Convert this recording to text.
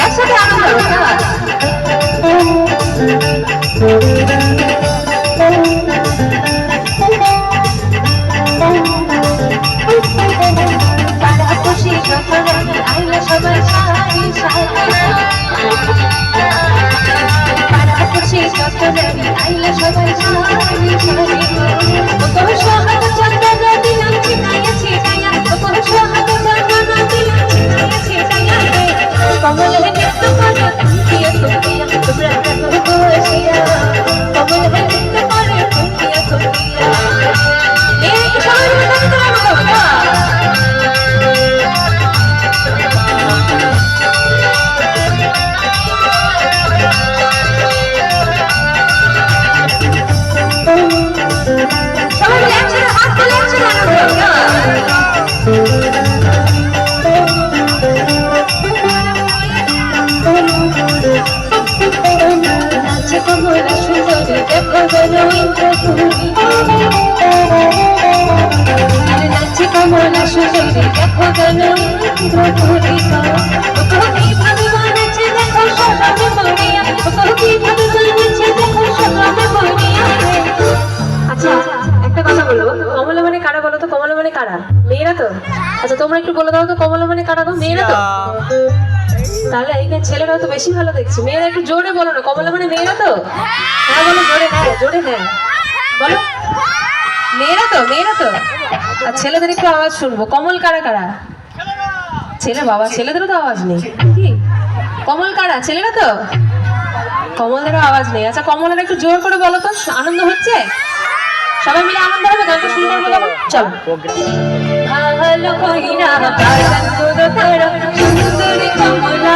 একসাথে আনন্দ সবাই আইলে সবাই কমল নৃত্য করে কুঙ্কিয়া কুঙ্কিয়া তোমরা দেখো বসিয়া কমল নৃত্য করে কুঙ্কিয়া কুঙ্কিয়া এই সবাই কমলা সুন্দরী দেখো গেল আচ্ছা একটা কথা বলবো, কমলা মানে কারা বলো তো? কমলা মানে কারা? মেয়েরা তো? আচ্ছা তোমরা একটু বলে দাও তো, কমলা মানে কারা গো? মেয়েরা তো? তাহলে এইখানে ছেলেরাও তো বেশি ভালো দেখছি। মেয়েরা একটু জোরে বলো না, কমলা মানে মেয়েরা তো? হ্যাঁ বলো, জোরে নেয়, জোরে নেয় বলো। মেয়েরা তো? মেয়েরা তো? আর ছেলেদের একটু আওয়াজ শুনবো। কমল কারা কারা? ছেলে বাবা, ছেলেদেরও তো আওয়াজ নেই কি? কমল কারা? ছেলেরা তো? কমলদেরও আওয়াজ নেই। আচ্ছা কমলেরা একটু জোর করে বলো তো, আনন্দ হচ্ছে? সবাই মিলে আনন্দ হবে, গানটা শুরু করবো তখন। চলো। ভালো কইরা সুন্দরী কমলা